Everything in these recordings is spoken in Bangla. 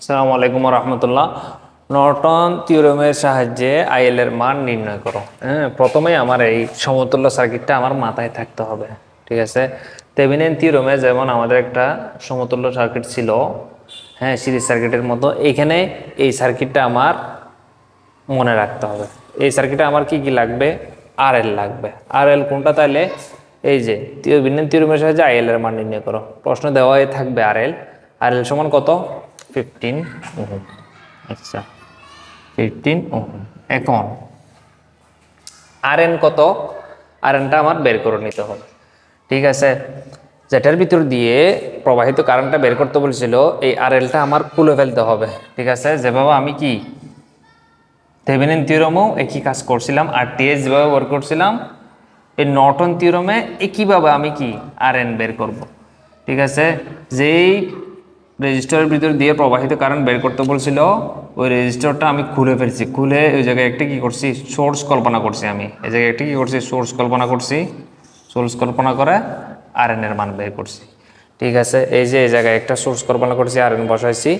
আসসালামু আলাইকুম রহমতুল্লাহ। নর্টন থিওরেমের সাহায্যে আইএল এর মান নির্ণয় করো। প্রথমেই আমার এই সমতুল্য সার্কিটটা আমার মাথায় থাকতে হবে। ঠিক আছে, থেভেনিন থিওরেমে যেমন আমাদের একটা সমতুল্য সার্কিট ছিল, সিরিজ সার্কিটের মতো, এইখানে এই সার্কিটটা আমার মনে রাখতে হবে। এই সার্কিটে আমার কি কি লাগবে? আরএল লাগবে। আরএল কোনটা? তাহলে এই যে থেভেনিন থিওরেমের সাহায্যে আইএল এর মান নির্ণয় করো, প্রশ্ন দেওয়াই থাকবে আরএল। আরএল সমান কত? 15 ওহম। আচ্ছা, 15 ওহম। এখন আরএন কত? আরএনটা আমার বের করে নিতে হবে। ঠিক আছে, যেটার ভিতর দিয়ে প্রবাহিত কারেন্টটা বের করতে বলছিল, এই আরএলটা আমার খুলে ফেলতে হবে। ঠিক আছে, যেভাবে আমি কি থেভেনিন থিওরেমেও একই কাজ করছিলাম, আরটিএস যেভাবে বের করছিলাম, এই নর্টন থিওরেমে একইভাবে আমি কি আরএন বের করব। ঠিক আছে, যেই রেজিস্টারের ভিতর দিয়ে প্রবাহিত কারেন্ট বের করতে বলছিল, ওই রেজিস্টারটা আমি খুলে ফেলছি। খুলে ওই জায়গায় একটা কি করছি? সোর্স কল্পনা করছি। আমি এই জায়গায় একটা কি করছি? সোর্স কল্পনা করছি। সোর্স কল্পনা করে আরএন এর মান বের করছি। ঠিক আছে, এই যে এই জায়গায় একটা সোর্স কল্পনা করছি, আরএন বসাইছি।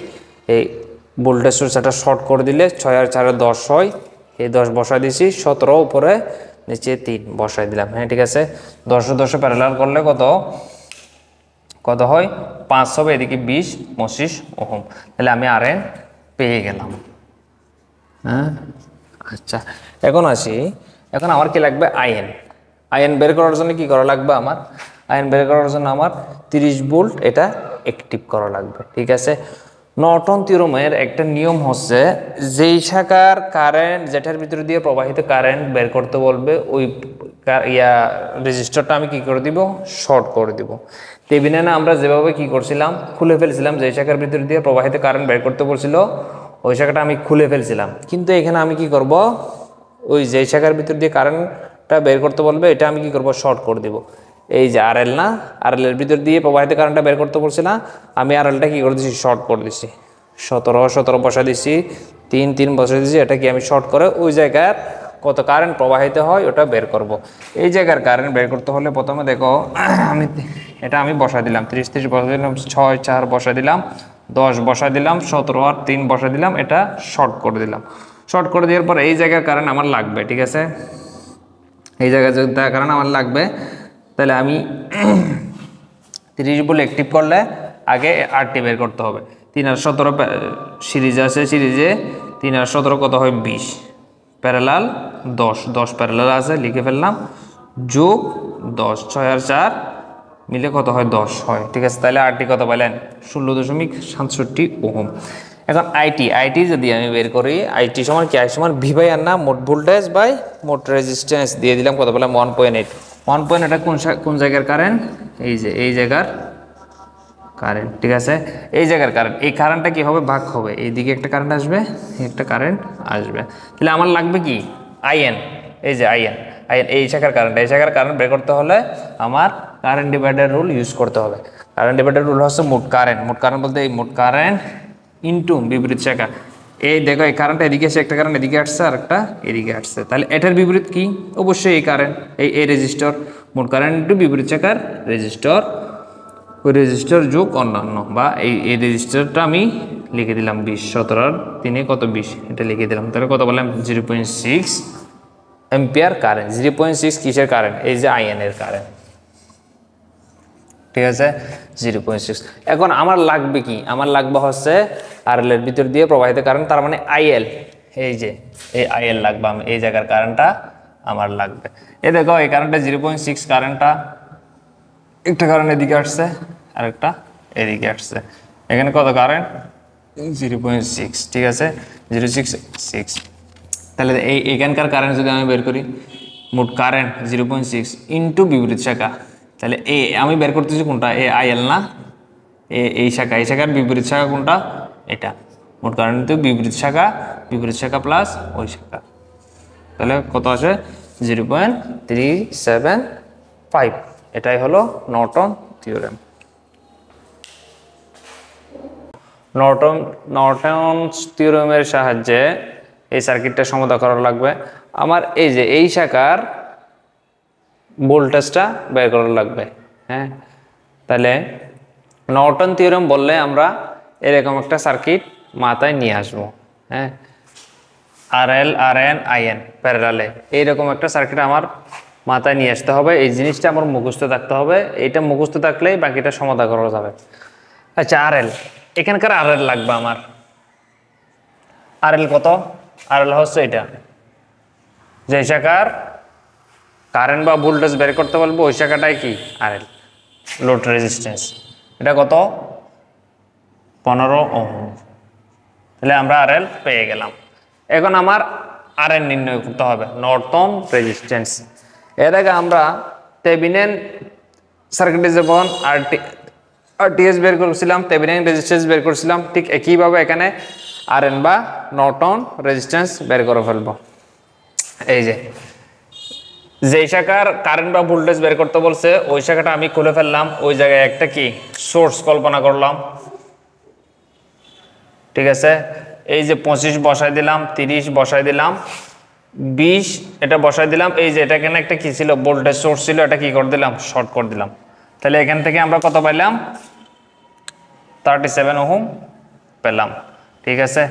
এই ভোল্টেজ সোর্স একটা শর্ট করে দিলে 6 আর 4 10 হয়, এই 10 বসাই দিয়েছি। 17 উপরে নিচে 3 বসাই দিলাম। ঠিক আছে, 10 10 প্যারালাল করলে কত কত হয়? 5 হবে, এদিকে 20 25 ওহম। তাহলে আমি আরএন পেয়ে গেলাম। আচ্ছা, এখন আসি, এখন আমার কি লাগবে? আইএন। আইএন বের করার জন্য কি করা লাগবে আমার? আইএন বের করার জন্য আমার 30 ভোল্ট এটা অ্যাক্টিভ করা লাগবে। ঠিক আছে, নর্টন থিওরেমের একটা নিয়ম হচ্ছে, যেই শাখার কারেন্ট, যেটার ভিতরে দিয়ে প্রবাহিত কারেন্ট বের করতে বলবে, ওই রেজিস্টারটা আমি কি করে দিব? শর্ট করে দিব। থেভেনিনে আমরা যেভাবে কি করছিলাম? খুলে ফেলছিলাম। যেই শাখার ভিতর দিয়ে প্রবাহিত কারেন্ট বের করতে বলছিল, ওই শাখাটা আমি খুলে ফেলছিলাম। কিন্তু এখানে আমি কি করব? ওই যেই শাখার ভিতর দিয়ে কারেন্টটা বের করতে বলবে, এটা আমি কি করব? শর্ট করে দিব। এই যে আরএল না, আরএল এর ভিতর দিয়ে প্রবাহিত কারেন্টটা বের করতে বলছি না, আমি আরএলটা কি করে দিছি? শর্ট করে দিছি। 17 বসা দিছি, 3 3 বসা দিছি। এটা কি আমি শর্ট করে ওই জায়গার কত কারেন্ট প্রবাহিত হয় ওটা বের করব। এই জায়গার কারেন্ট বের করতে হলে প্রথমে দেখো, আমি বসা দিলাম 30 30 বসা দিলাম, 6 4 বসা দিলাম, 10 বসা দিলাম, 17 আর 3 বসা দিলাম, এটা শর্ট করে দিলাম। শর্ট করে দেওয়ার পর এই জায়গার কারেন্ট আমার লাগবে। ঠিক আছে, এই জায়গায় যদি কারেন্ট আমার লাগবে, তাহলে আমি 30 ভোল্ট অ্যাক্টিভ করলে আগে আরটি বের করতে হবে। 3 আর 17 সিরিজ আছে, সিরিজে 3 আর 17 কত হয়? 20, প্যারালাল 10 10 প্যারালাল আছে, লিখে ফেললাম, যোগ 10, 6 আর 4 মিলে কত হয়? 10 হয়। ঠিক আছে, তাহলে আরটি কত পাইলেন? 16.67 ওহম। এখন আইটি যদি আমি বের করি, আইটি সমান কি? আই সমান ভি বাই আর না, মোট ভোল্টেজ বাই মোট রেজিস্ট্যান্স দিয়ে দিলাম। কত পেলাম? 1.8। 1.8 কোন জায়গার কারেন্ট? এই যে এই জায়গার কারেন্ট। ঠিক আছে, এই জায়গার কারেন্ট, এই কারেন্টটা কি হবে? ভাগ হবে, এইদিকে একটা কারেন্ট আসবে, একটা কারেন্ট আসবে। তাহলে আমার লাগবে কি? আইএন। এই যে আইএন, এই শাখার কারেন্ট, এই শাখার কারেন্ট বের করতে হলে আমার কারেন্ট ডিভাইডার রুল ইউজ করতে হবে। কারেন্ট ডিভাইডার রুল হচ্ছে মোট কারেন্ট। মোট কারেন্ট বলতে এই মোট কারেন্ট ইনটু বিপরীত শাখা। এই দেখো, এই কারেন্টটা এদিকে এসে, একটা কারেন্ট এদিকে আসছে আর একটা এদিকে আসছে, তাহলে এটার বিপরীত কি? অবশ্যই এই কারেন্ট, এই রেজিস্টর। মোট কারেন্ট ইনটু বিপরীত শাখার রেজিস্টর, ওই রেজিস্টার যোগ অন্যান্য, বা এই রেজিস্টারটা আমি লিখে দিলাম 20, 17 আর 3 কত? 20, এটা লিখে দিলাম। তাহলে কত বললাম? 0.6 এম্পিয়ার কারেন্ট। 0.6 কিসের কারেন্ট? এই যে আইএন এর কারেন্ট। ঠিক আছে, 0.6। এখন আমার লাগবে কি? আমার লাগবে হচ্ছে আরএল এর ভিতর দিয়ে প্রবাহিত কারেন্ট, তার মানে আইএল। এই যে এই আইএল লাগবে, আমি এই জায়গার কারেন্টটা আমার লাগবে। এই দেখো, এই কারেন্টটা 0.6 কারেন্টটা, একটা কারেন্ট এদিকে আসছে আর একটা এদিকে আসছে। এখানে কত কারেন্ট? 0.6। ঠিক আছে, 0.6। তাহলে এইখানকার কারেন্ট যদি আমি বের করি, মোট কারেন্ট 0.6 ইন্টু বিপরীত শাখা, তাহলে আমি বের করতেছি কোনটা? আইএল না, এই শাখা, এই শাখার বিপরীত শাখা কোনটা? এটা। মোট কারেন্ট কিন্তু বিপরীত শাখা প্লাস ওই শাখা, তাহলে কত আসে? 0.375। এটাই হলো নর্টন থিওরেম। নর্টন থিওরেমের সাহায্যে এই সার্কিটটা সমাধান করা লাগবে। আমার এই যে এই শাখার ভোল্টেজটা বের করা লাগবে। তাহলে নর্টন থিওরেম বললে আমরা এরকম একটা সার্কিট মাথায় নিয়ে আসবো। হ্যাঁ, RL RN IN প্যারালালে এইরকম একটা সার্কিট আমার মাথায় নিয়ে আসতে হবে। এই জিনিসটা আমার মুখস্থ থাকতে হবে। এইটা মুখস্থ থাকলেই বাকিটা সমাধান করা যাবে। আচ্ছা, RL, এখানকার RL লাগবে আমার। RL কত? RL হচ্ছে এটা, যে শাখার কারেন্ট বা ভোল্টেজ বের করতে বলবো ওই শাখাটাই কি RL, লোড রেজিস্ট্যান্স। এটা কত? 15 ওহম। তাহলে আমরা RL পেয়ে গেলাম। এখন আমার RN নির্ণয় করতে হবে, নর্টন রেজিস্ট্যান্স। এর আগে আমরা থেভেনিন সার্কিটে যেমন RTH বের করেছিলাম, থেভেনিন রেজিস্ট্যান্স বের করেছিলাম, ঠিক একইভাবে এখানে RN বা নর্টন রেজিস্ট্যান্স বের করে ফেলবো। এই যে শাখার কারেন্ট বা ভোল্টেজ বের করতে বলছে ওই শাখাটা আমি খুলে ফেললাম। ওই জায়গায় একটা কি সোর্স কল্পনা করলাম। ঠিক আছে, এই যে 25 বসাই দিলাম, 30 বসাই দিলাম, 20 এটা বসাই দিলাম। এই যে এটা এখানে একটা কি ছিল, ভোল্টেজ সোর্স ছিল, এটা কি করে দিলাম, শর্ট করে দিলাম। তাহলে এখান থেকে আমরা কত পাইলাম? 37 ওহম পেলাম। ঠিক আছে,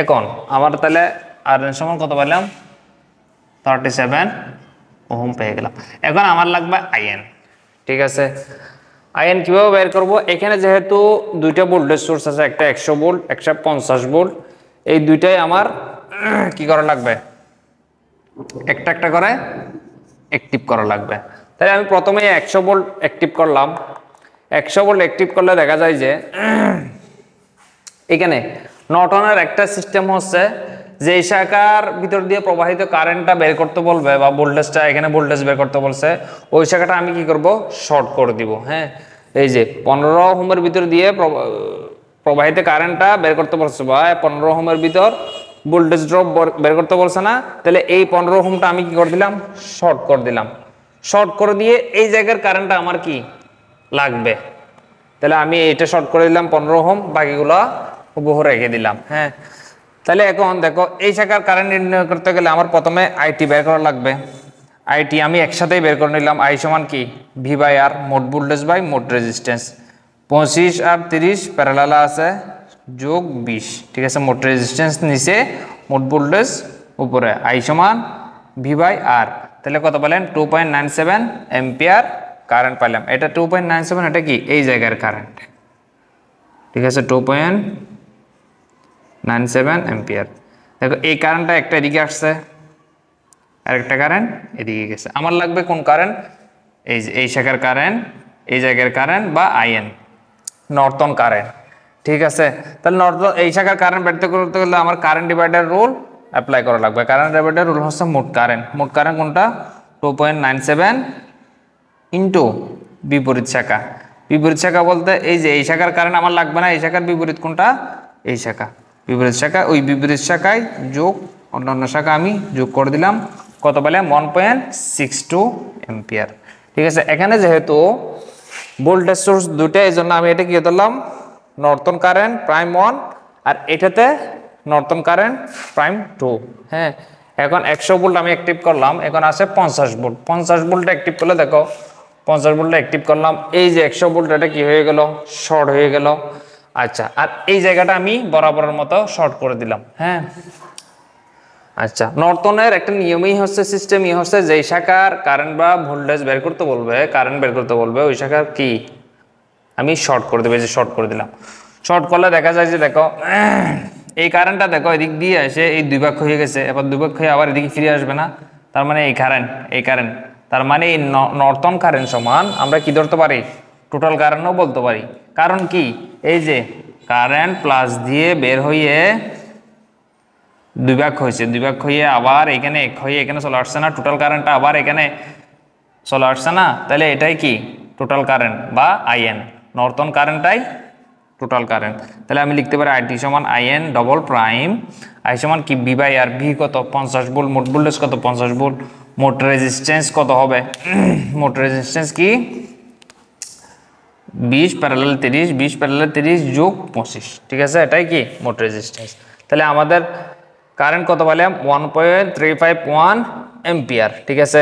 এখন আমার তাহলে RN সমান কত পাইলাম? 37 ওহম পেয়ে গেলাম। এখন আমার লাগবে IN। ঠিক আছে, IN কিভাবে বের করব? এখানে যেহেতু দুইটা ভোল্টেজ সোর্স আছে, একটা 100 ভোল্ট, একটা 50 ভোল্ট, এই দুইটাই আমার কি করা লাগবে, একটা একটা করে অ্যাক্টিভ করা লাগবে। তাহলে আমি প্রথমে 100 ভোল্ট অ্যাক্টিভ করলাম। 100 ভোল্ট অ্যাক্টিভ করলে দেখা যায় যে এখানে নর্টনের একটা সিস্টেম হচ্ছে যে এই শাখার ভিতর দিয়ে প্রবাহিত কারেন্টটা বের করতে বলবে বা ভোল্টেজটা, এখানে ভোল্টেজ বের করতে বলছে, ওই শাখাটা আমি কি করব, শর্ট করে দিব। হ্যাঁ, এই যে 15 ওহমের ভিতর দিয়ে প্রবাহিত কারেন্টটা বের করতে বলছে বা 15 ওহমের ভিতর ভোল্টেজ ড্রপ বের করতে বলছে না, তাহলে এই 15 ওহমটা আমি কি করে দিলাম, শর্ট করে দিলাম। শর্ট করে দিয়ে এই জায়গার কারেন্টটা আমার কি লাগবে, তাহলে আমি এটা শর্ট করে দিলাম 15 ওহম, বাকিগুলো হুবহু রেখে দিলাম। হ্যাঁ, তাহলে এখন দেখো এই শাখার কারেন্ট নির্ণয় করতে গেলে আমার প্রথমে আইটি বের করা লাগবে। আইটি আমি একসাথেই বের করে নিলাম। আই সমান কি, ভি বাই আর, মোট ভোল্টেজ বাই মোট রেজিস্ট্যান্স। 25 আর 30 প্যারালাল আছে, যোগ 20। ঠিক আছে, মোট রেজিস্ট্যান্স নিচে, মোট ভোল্টেজ উপরে। আই সমান ভি বাই আর। তাহলে কত পেলেন? 2.97 এম্পিয়ার কারেন্ট পাইলাম। এটা 2.97, এটা কি এই জায়গার কারেন্ট। ঠিক আছে, 2.97 এম্পিয়ার। দেখো এই কারেন্টটা একটা এদিকে আসছে, আর একটা কারেন্ট এদিকে গেছে। আমার লাগবে কোন কারেন্ট? এই যে এই শাখার কারেন্ট, এই জায়গার কারেন্ট বা IN, নর্টন কারেন্ট। ঠিক আছে, তাহলে নর্টন এই শাখার কারেন্ট বের করতে গেলে আমার কারেন্ট ডিভাইডার রুল অ্যাপ্লাই করা লাগবে। কারেন্ট ডিভাইডার রুল হচ্ছে মোট কারেন্ট। মোট কারেন্ট কোনটা? 2.97 ইন্টু বিপরীত শাখা। বিপরীত শাখা বলতে এই যে এই শাখার কারেন্ট আমার লাগবে না, এই শাখার বিপরীত কোনটা? এই শাখা, বিপরীত শাখা। ওই বিপরীত শাখায় যোগ অন্যান্য শাখা আমি যোগ করে দিলাম। কত পেলাম? 1.62 এম্পিয়ার। ঠিক আছে, এখানে যেহেতু ভোল্টেজ সোর্স দুটো, এই জন্য আমি এটা কি ধরলাম, নর্টন কারেন্ট প্রাইম 1, আর এটাতে নর্টন কারেন্ট প্রাইম 2। হ্যাঁ, এখন 100 ভোল্ট আমি অ্যাক্টিভ করলাম, এখন আছে 50 ভোল্ট। 50 ভোল্ট অ্যাক্টিভ করলে দেখো 50 ভোল্ট অ্যাক্টিভ করলাম, এই যে 100 ভোল্ট এটা কি হয়ে গেল, শর্ট হয়ে গেল। আচ্ছা, আর এই জায়গাটা আমি বরাবরের মতো শর্ট করে দিলাম। হ্যাঁ, আচ্ছা, নর্টনের একটা নিয়মই হচ্ছে, সিস্টেমই হচ্ছে, যেই শাখার কারেন্ট বা ভোল্টেজ বের করতে বলবে, কারেন্ট বের করতে বলবে, ওই শাখার কি আমি শর্ট করে দেবো। এই যে শর্ট করে দিলাম। শর্ট করলে দেখা যায় যে দেখো এই কারেন্টটা দেখো এদিক দিয়ে এসে এই দুই ভাগ হয়ে গেছে, এবার দুই ভাগ হয়ে আবার এদিকে ফিরে আসবে না। তার মানে এই কারেন্ট, তার মানে এই নর্টন কারেন্ট সমান আমরা কি ধরতে পারি, টোটাল কারেন্টও বলতে পারি। কারণ কি, এই যে কারেন্ট প্লাস দিয়ে বের হয়ে দুই ভাগ হয়েছে, দুই ভাগ হয়ে আবার এখানে এক হয়ে এখানে চলে আসছে না, টোটাল কারেন্টটা আবার এখানে চলে আসছে না, তাহলে এটাই কি টোটাল কারেন্ট বা IN, নর্টন কারেন্টটাই টোটাল কারেন্ট। তাহলে আমি লিখতে পারি আইটি সমান IN ডবল প্রাইম, আই সমান কি ভি বাই আর। ভি কত? 50 ভোল্ট। মোট ভোল্টেজ কত? 50 ভোল্ট। মোট রেজিস্ট্যান্স কত হবে? মোট রেজিস্ট্যান্স কি 20 প্যারালাল 30, 20 প্যারালাল 30 যোগ 25। ঠিক আছে, এটাই কি মোট রেজিস্ট্যান্স। তাহলে আমাদের কারেন্ট কত পেলাম? 1.351 এম্পিয়ার। ঠিক আছে,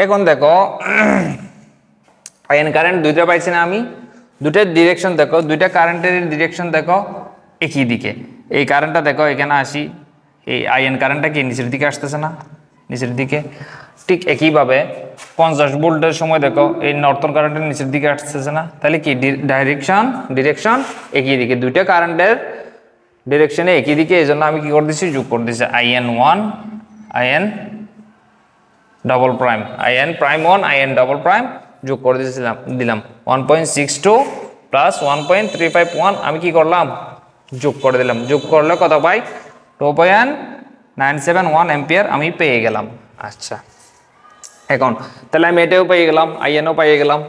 এখন দেখো IN কারেন্ট দুইটা পাইছি না আমি, দুটার ডিরেকশন দেখো, দুইটা কারেন্টের ডিরেকশন দেখো একই দিকে। এই কারেন্টটা দেখো এখানে আসি, এই আইএন কারেন্টটা কি নিচের দিকে আসতেছে না, নিচের দিকে। ঠিক একইভাবে 50 ভোল্টের সময় দেখো এই নর্টন কারেন্টের নিচের দিকে আসতেছে না, তাহলে কি ডিরেকশন একই দিকে, দুইটা কারেন্টের ডিরেকশনে একই দিকে, এই জন্য আমি কি করে দিচ্ছি, যোগ করে দিচ্ছি IN1 IN double prime, IN prime 1 IN double prime যোগ করে দিলাম 1.62 প্লাস 1.351 আমি কি করলাম, যোগ করে দিলাম। যোগ করলে কত পাই, 2.971 অ্যাম্পিয়ার আমি পেয়ে গেলাম। আচ্ছা, এখন তাহলে আমি এটাও পেয়ে গেলাম, INও পেয়ে গেলাম।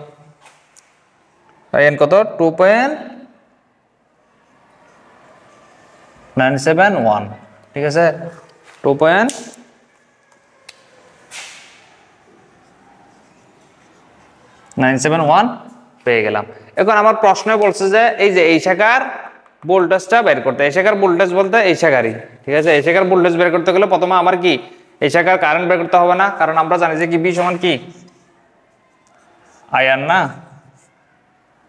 IN কত, 2.971, ঠিক আছে, 2.971 পেয়ে গেলাম। এখন আমার প্রশ্নে বলছে যে এই যে এই শাখার ভোল্টেজটা বের করতে, এই শাখার ভোল্টেজ বলতে এই শাখারই, ঠিক আছে। এই শাখার ভোল্টেজ বের করতে গেলে প্রথমে আমার কি এই শাখার কারেন্ট বের করতে হবে না, কারণ আমরা জানি যে কি বি সমান কি IR না,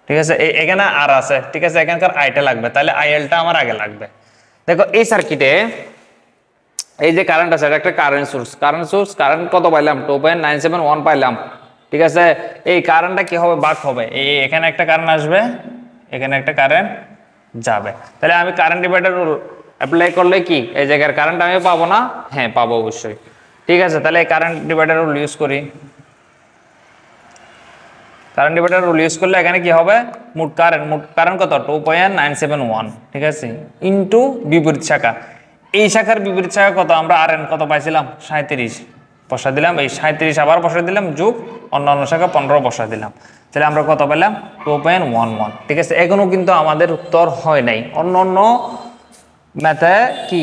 ঠিক আছে। এখানে আর আছে, ঠিক আছে, এখানকার আইটা লাগবে, তাহলে ILটা আমার আগে লাগবে। দেখো এই সার্কিটে এই যে কারেন্ট আছে, এটা একটা কারেন্ট সোর্স, কারেন্ট কত পাইলাম, 2.971 পাইলাম, ঠিক আছে। এই কারেন্টটা কি হবে, বাক হবে, এখানে একটা কারেন্ট আসবে, এখানে একটা কারেন্ট যাবে, তাহলে আমি কারেন্ট ডিভাইডার রুল অ্যাপ্লাই করলে কি এই জায়গার কারেন্ট আমি পাবো না, হ্যাঁ পাবো অবশ্যই, ঠিক আছে। তাহলে এই কারেন্ট ডিভাইডার রুল ইউজ করি, কারেন্ট ডিভাইডার রুল ইউজ করলে এখানে কি হবে, মোট কারেন্ট কত, 2.971, ঠিক আছে, ইনটু বিপরীত শাখা, এই শাখার বিপরীত শাখা কত, আমরা RN কত পাইছিলাম 37 বসা দিলাম, এই 37 আবার বসা দিলাম, যোগ অন্যান্য শাখা 15 বসা দিলাম, তাহলে আমরা কত পেলাম 2.11, ঠিক আছে। এখনো কিন্তু আমাদের উত্তর হয় নাই, অন্য ম্যাথে কি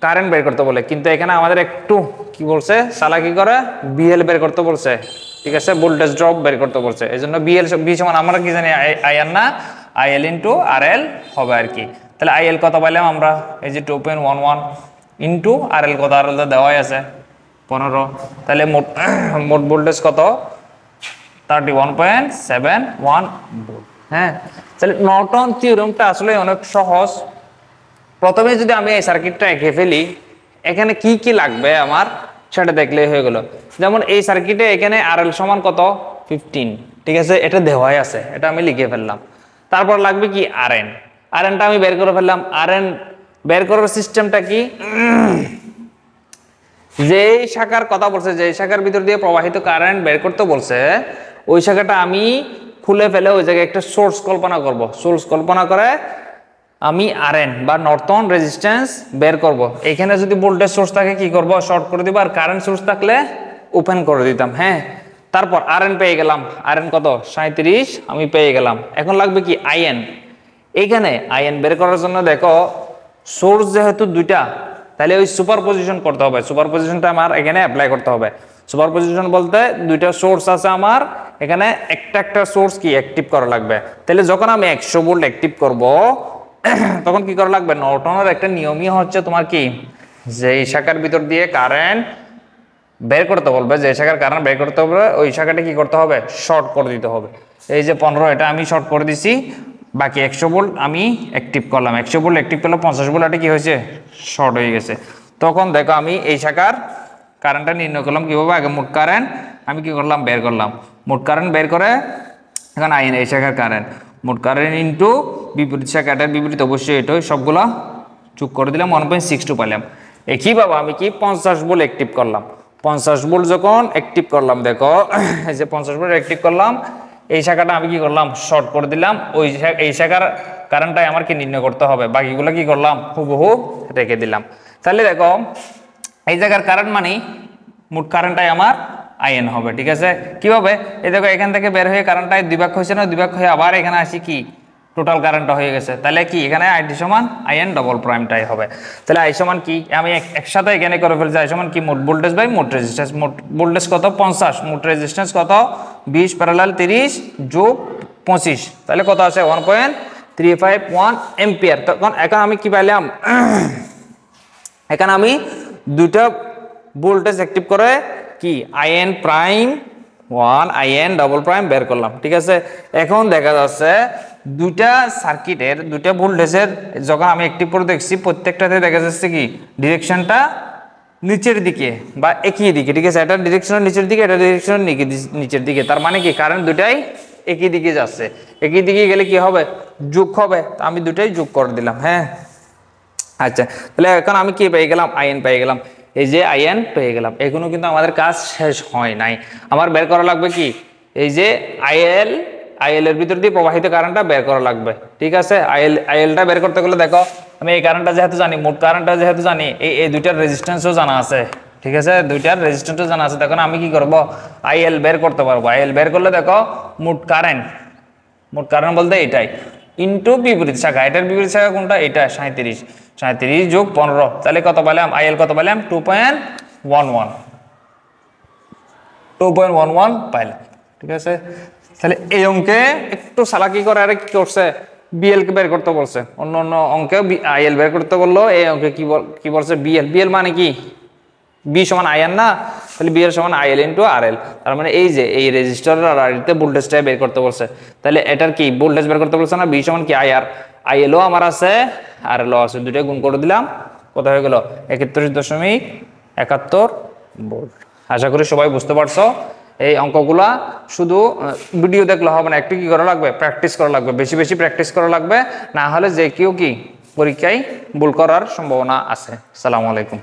কারেন্ট বের করতে বলে, কিন্তু এখানে আমাদের একটু কি বলছে, চালাকি করে বিএল বের করতে বলছে, ঠিক আছে, ভোল্টেজ ড্রপ বের করতে বলছে, এই জন্য বি সমান আমরা কি জানি IR না IL ইন্টু RL হবে আর কি। তাহলে IL কত পাইলাম আমরা, এই যে 2.11 ইন্টু RL কত, RL দেওয়াই আছে 15, তাহলে মোট ভোল্টেজ কত 31.71 ভোল্ট। হ্যাঁ, তাহলে নর্টন থিওরেমটা আসলে অনেক সহজ। প্রথমে যদি আমি এই সার্কিটটা এঁকে ফেলি, এখানে কি কি লাগবে আমার সেটা দেখলেই হয়ে গেল। যেমন এই সার্কিটে এখানে RL সমান কত 15, ঠিক আছে, এটা দেওয়াই আছে, এটা আমি লিখে ফেললাম। তারপর লাগবে কি RNটা আমি বের করে ফেললাম। RN বের করার সিস্টেমটা কি, যেই শাখার কথা বলছে, যেই শাখার ভিতর দিয়ে প্রবাহিত কারেন্ট বের করতে বলছে, ওই শাখাটা আমি খুলে ফেলে ওই জায়গায় একটা সোর্স কল্পনা করব। সোর্স কল্পনা করে আমি RN বা নর্টন রেজিস্ট্যান্স বের করব। এখানে যদি ভোল্টেজ সোর্স থাকে কি করব, শর্ট করে দিব, আর কারেন্ট সোর্স থাকলে ওপেন করে দিতাম। হ্যাঁ, তারপর RN পেয়ে গেলাম, RN কত 37 আমি পেয়ে গেলাম। এখন লাগবে কি IN। এইখানে IN বের করার জন্য দেখো সোর্স যেহেতু দুইটা, তাহলে ওই সুপারপজিশন করতে হবে, সুপারপজিশনটা আমার এখানে অ্যাপ্লাই করতে হবে। সুপারপজিশন বলতে দুইটা সোর্স আছে আমার এখানে, একটা সোর্স কি অ্যাক্টিভ করা লাগবে। তাহলে যখন আমি 100 ভোল্ট অ্যাক্টিভ করব তখন কি করা লাগবে, নর্টনের একটা নিয়মই হচ্ছে তোমার কি, যে এই শাখার ভিতর দিয়ে কারেন্ট বের করতে বলবে, যে শাখার কারেন্ট বের করতে হবে ওই শাখাটা কি করতে হবে, শর্ট করে দিতে হবে। এই যে 15 এটা আমি শর্ট করে দিছি, বাকি 100 ভোল্ট আমি অ্যাক্টিভ করলাম, 100 ভোল্ট অ্যাক্টিভ করলে 50 ভোল্ট এটা কি হয়েছে, শর্ট হয়ে গেছে। তখন দেখো আমি এই শাখার কারেন্টটা নির্ণয় করলাম কিভাবে, আগে মোট কারেন্ট আমি কি করলাম, বের করলাম। মোট কারেন্ট বের করে এখন IN এই শাখার কারেন্ট, মোট কারেন্ট ইন্টু বিপরীত শাখাটার বিপরীত অবশ্যই এটাই, সবগুলা যোগ করে দিলাম, 1.62 পাইলাম। একইভাবে আমি কি 50 ভোল্ট অ্যাক্টিভ করলাম। 50 ভোল্ট যখন অ্যাক্টিভ করলাম, দেখো এই যে 50 ভোল্ট অ্যাক্টিভ করলাম, এই শাখাটা আমি কি করলাম, শর্ট করে দিলাম। এই শাখার কারেন্টটাই আমার কি নির্ণয় করতে হবে, বাকিগুলো কি করলাম, হুবহু রেখে দিলাম। তাহলে দেখো এই জায়গার কারেন্ট মানে মোট কারেন্টটাই আমার IN হবে, ঠিক আছে। কিভাবে, এই দেখো এখান থেকে বের হয়ে কারেন্টটাই দুই ভাগ হয়েছে না, দুই ভাগ হয়ে আবার এখানে আসি কি টোটাল কারেন্টটা হয়ে গেছে। তাহলে কি এখানে ID সমান IN ডবল প্রাইমটাই হবে। তাহলে I সমান কি, আমি একসাথে এখানে করে ফেলছি, I সমান কি মোট ভোল্টেজ বাই মোট রেজিস্ট্যান্স। মোট ভোল্টেজ কত 50, মোট রেজিস্ট্যান্স কত 20 প্যারালাল 30 যোগ 25, তাহলে কত আছে 1.351 এম্পিয়ার। তখন এখন আমি কি পাইলাম, এখানে আমি দুইটা ভোল্টেজ অ্যাক্টিভ করে কি IN prime 1 IN double prime বের করলাম, ঠিক আছে। এখন দেখা যাচ্ছে দুইটা সার্কিটের দুইটা ভোল্টেজের যখন আমি একটি করে দেখছি প্রত্যেকটাতে দেখা যাচ্ছে কি ডিরেকশনটা নিচের দিকে বা একই দিকে, ঠিক আছে। এটা ডিরেকশন নিচের দিকে, এটা ডিরেকশন নিচের দিকে, তার মানে কি কারেন্ট দুটাই একই দিকে যাচ্ছে। একই দিকে গেলে কি হবে, যোগ হবে। আমি দুটাই যোগ করে দিলাম, হ্যাঁ। আচ্ছা, তাহলে এখন আমি কি পেয়ে গেলাম, আইএন পেয়ে গেলাম। এই যে আইএন পেয়ে গেলাম, এখনো কিন্তু আমাদের কাজ শেষ হয় নাই। আমার বের করা লাগবে কি, এই যে আইএল এর ভিতর দিয়ে প্রবাহিত কারেন্টটা বের করা লাগবে, ঠিক আছে। আইএলটা বের করতে গেলে দেখো আমি এই কারেন্টটা যেহেতু জানি, মোট কারেন্টটা যেহেতু জানি, এই দুইটার রেজিস্ট্যান্সও জানা আছে, ঠিক আছে। দুইটার রেজিস্ট্যান্সও জানা আছে, তখন আমি কি করব, আইএল বের করতে পারবো। আইএল বের করলে দেখো মোট কারেন্ট বলতে এটাই ইন্টু বিপরীত শাখা, এটার বিপরীত শাখা কোনটা, এটা 37 যোগ 15, তাহলে কত পেলাম, আইএল কত পেলাম 2.11 পাইলাম, ঠিক আছে। তাহলে এই অঙ্কে একটু চালাকি করে আর কি করছে, বিএল কে বের করতে বলছে। অন্য অঙ্কে আইএল বের করতে বললো, এই অঙ্কে কি বলছে, বিএল মানে কি, বি সমান আইএন না, তাহলে বি এর সমান আইএল ইন্টু আরএল। তার মানে এই যে এই রেজিস্টার আর আরএলতে ভোল্টেজটা বের করতে বলছে, তাহলে এটার কি ভোল্টেজ বের করতে বলছে না, বি সমান কি আইআর, আইএলও আমার আছে আরএলও আছে, দুটোই গুণ করে দিলাম, কত হয়ে গেল 31.71 ভোল্ট। আশা করি সবাই বুঝতে পারছো। এই অঙ্কগুলা শুধু ভিডিও দেখলে হবে না, একটু কি করা লাগবে, প্র্যাকটিস করা লাগবে, বেশি বেশি প্র্যাকটিস করা লাগবে, না হলে যে কেউ কি পরীক্ষায় ভুল করার সম্ভাবনা আছে। আসসালামু আলাইকুম।